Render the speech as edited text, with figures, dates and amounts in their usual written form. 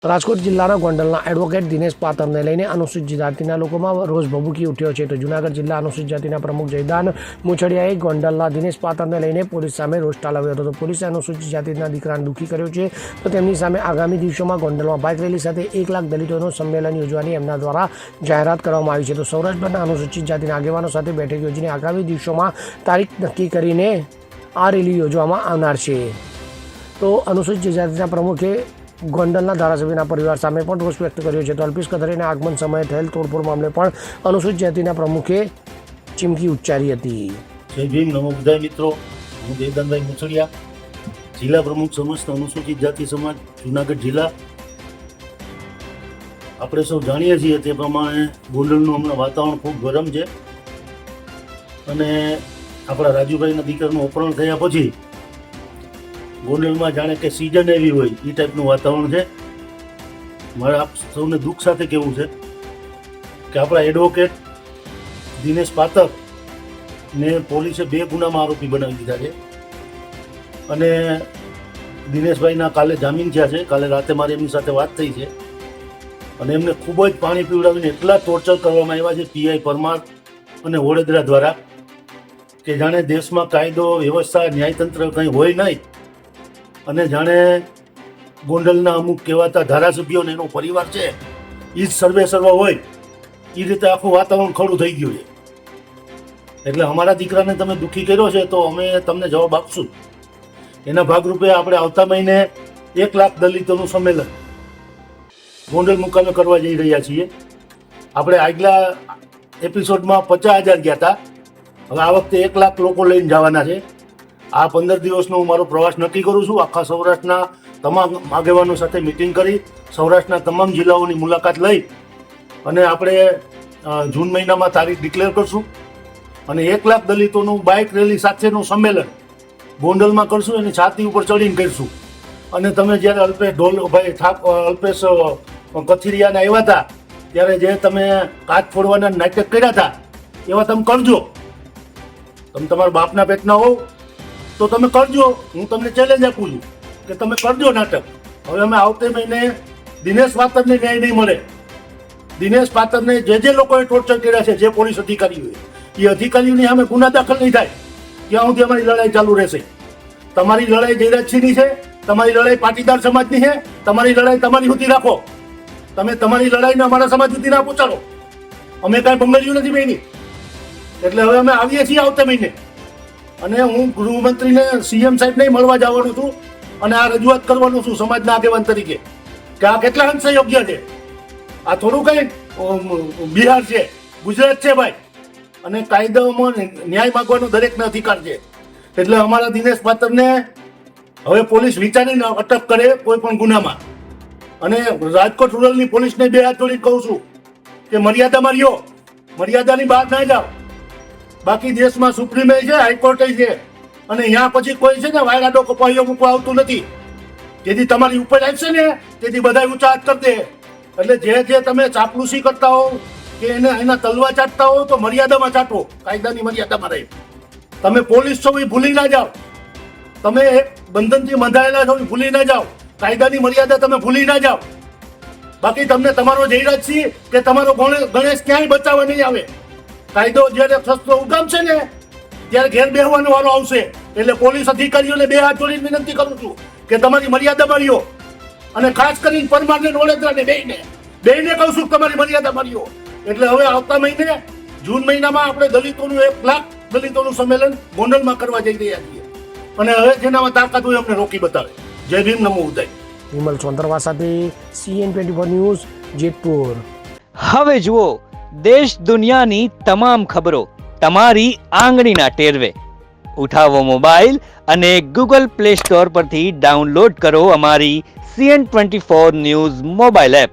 રાજકોટ જિલ્લાના ગોંડલના એડવોકેટ દિનેશ પાતરને લઈને અનુસૂચિત જાતિના લોકોમાં રોષ ભભૂકી ઉઠ્યો છે. તો જૂનાગઢ જિલ્લા અનુસૂચિત જાતિના પ્રમુખ જયદાન મુછડિયાએ ગોંડલના દિનેશ પાતરને લઈને પોલીસ સામે રોષ ઠાલવ્યો હતો. તો પોલીસે અનુસૂચિત જાતિના દીકરાને દુઃખી કર્યો છે. તો તેમની સામે આગામી દિવસોમાં ગોંડલમાં બાઇક રેલી સાથે 1 લાખ દલિતોનું સંમેલન યોજવાની એમના દ્વારા જાહેરાત કરવામાં આવી છે. તો સૌરાષ્ટ્રના અનુસૂચિત જાતિના આગેવાનો સાથે બેઠક યોજીને આગામી દિવસોમાં તારીખ નક્કી કરીને આ રેલી યોજવામાં આવનાર છે. તો અનુસૂચિત જાતિના પ્રમુખે ગોંડલના ધારાસભ્યના પરિવાર સામે પણ રોષ વ્યક્ત કર્યો છે. તો અલ્પેશ કથરેના આગમન સમયે થયેલ તોડફોડ મામલે પણ અનુસૂચિત જાતિના પ્રમુખે ચીમકી ઉચ્ચારી હતી. જય ભીમ, નમો બુદ્ધાય મિત્રો. હું જયદાનભાઈ મુછડિયા, જિલ્લા પ્રમુખ સમસ્ત અનુસૂચિત જાતિ સમાજ જૂનાગઢ જિલ્લા. આપણે સૌ જાણીએ છીએ તે પ્રમાણે ગોંડલનું હમણાં વાતાવરણ ખૂબ ગરમ છે અને આપણા રાજુભાઈના દીકરાનું અપહરણ થયા પછી ગોંડલમાં જાણે કે સિઝન એવી હોય એ ટાઈપનું વાતાવરણ છે. મારે આપ સૌને દુઃખ સાથે કહેવું છે કે આપણા એડવોકેટ દિનેશ પાતર ને પોલીસે 2 ગુનામાં આરોપી બનાવી દીધા છે અને દિનેશભાઈના કાલે જામીન થયા છે. કાલે રાતે મારી એમની સાથે વાત થઈ છે અને એમને ખૂબ જ પાણી પીવડાવીને એટલા ટોર્ચર કરવામાં આવ્યા છે પીઆઈ પરમાર અને વડોદરા દ્વારા કે જાણે દેશમાં કાયદો વ્યવસ્થા ન્યાયતંત્ર કંઈ હોય નહીં અને જાણે ગોંડલના અમુક કહેવાતા ધારાસભ્યોને એનો પરિવાર છે એ જ સર્વે હોય એ રીતે આખું વાતાવરણ ખડું થઈ ગયું છે. એટલે અમારા દીકરાને તમે દુઃખી કર્યો છે તો અમે તમને જવાબ આપશું. એના ભાગરૂપે આપણે આવતા મહિને 1 લાખ દલિતોનું સંમેલન ગોંડલ મુકામે કરવા જઈ રહ્યા છીએ. આપણે આગલા એપિસોડમાં 50,000 ગયા હતા, હવે આ વખતે 1 લાખ લોકો લઈને જવાના છે. આ 15 દિવસનો હું મારો પ્રવાસ નક્કી કરું છું. આખા સૌરાષ્ટ્રના તમામ આગેવાનો સાથે મિટિંગ કરી સૌરાષ્ટ્રના તમામ જિલ્લાઓની મુલાકાત લઈ અને આપણે જૂન મહિનામાં તારીખ ડિક્લેર કરશું અને 1 લાખ દલિતોનું બાઇક રેલી સાથેનું સંમેલન ગોંડલમાં કરશું. એની છાતી ઉપર ચડીને કરીશું. અને તમે જ્યારે અલ્પેશ કથિરિયાને આવ્યા હતા ત્યારે જે તમે કાચ ફોડવાના નાટક કર્યા હતા એવા તમે કરજો. તમે તમારા બાપના પેટના હોવ તો તમે કરજો. હું તમને ચેલેન્જ આપું છું કે તમે કરજો નાટક. હવે અમે આવતે મહિને દિનેશ પાતરને ન્યાય નહીં મળે. દિનેશ પાતરને જે લોકોએ ટોર્ચર કર્યા છે, જે પોલીસ અધિકારીઓએ, એ અધિકારીઓની સામે ગુના દાખલ નહીં થાય ત્યાં સુધી અમારી લડાઈ ચાલુ રહેશે. તમારી લડાઈ જયરાજસિંહની છે, તમારી લડાઈ પાટીદાર સમાજની છે, તમારી લડાઈ તમારી સુધી રાખો. તમે તમારી લડાઈને અમારા સમાજ સુધી ના પહોંચાડો. અમે કાંઈ બંગડીયું નથી બની. એટલે હવે અમે આવીએ છીએ આવતે મહિને અને હું ગૃહમંત્રીને સીએમ સાહેબને મળવા જવાનું છું અને આ રજૂઆત કરવાનું છું સમાજના આગેવાન તરીકે કે આ કેટલા અંશે યોગ્ય છે. આ થોડું કંઈ બિહાર છે, ગુજરાત છે ભાઈ, અને કાયદાઓમાં ન્યાય માગવાનો દરેકને અધિકાર છે. એટલે અમારા દિનેશ પાતરને હવે પોલીસ વિચારીને અટક કરે કોઈ પણ ગુનામાં. અને રાજકોટ રૂરલની પોલીસને 2 હાથ જોડીને કહું છું કે મર્યાદામાં રહ્યો, મર્યાદાની બહાર ના જાઓ. બાકી દેશમાં સુપ્રીમ છે, હાઈકોર્ટ છે અને અહીંયા પછી કોઈ છે ને વાયરાડો કપાઈઓ મૂકવા આવતું નથી. જેથી તમારી ઉપર આવશે ને તેથી બધા ઊંચા હાથ કરશે. એટલે જે તમે ચાપલુસી કરતા હો કે એના તલવા ચાટતા હો તો મર્યાદામાં ચાટો, કાયદાની મર્યાદામાં રહે. તમે પોલીસ છો એ ભૂલી ના જાઓ. તમે એક બંધનથી બંધાયેલા છો એ ભૂલી ના જાઓ. કાયદાની મર્યાદા તમે ભૂલી ના જાઓ. બાકી તમને તમારો જયરાજસિંહ કે તમારો ગણેશ ક્યાંય બચાવવા નહીં આવે. કાયદો જ્યારે શસ્ત્રો ઉગામશે ને ત્યારે ઘેર બેહવાનો વારો આવશે. એટલે પોલીસ અધિકારીઓને 2 હાથ જોડીને વિનંતી કરું છું કે તમારી મર્યાદામાં રહ્યો. અને ખાસ કરીને પરમારને વડોદરાને બેયને કહું છું તમારી મર્યાદામાં રહ્યો. એટલે હવે આવતા મહિને જૂન મહિનામાં આપણે દલિતોનું 1 લાખ દલિતોનું સંમેલન ગોંડલમાં કરવા જઈ રહ્યા છીએ અને હવે જેનામાં તાકાત હોય અમને રોકી બતાવે. જય ભીમ, નમો બુદ્ધાય. વિમલ ચોંતરવા સાથે CN24 ન્યૂઝ, જેતપુર. હવે જુઓ દેશ દુનિયાની તમામ ખબરો તમારી આંગળીના ટેરવે. ઉઠાવો મોબાઈલ અને Google Play Store પરથી ડાઉનલોડ કરો અમારી CN24 ન્યૂઝ મોબાઈલ એપ.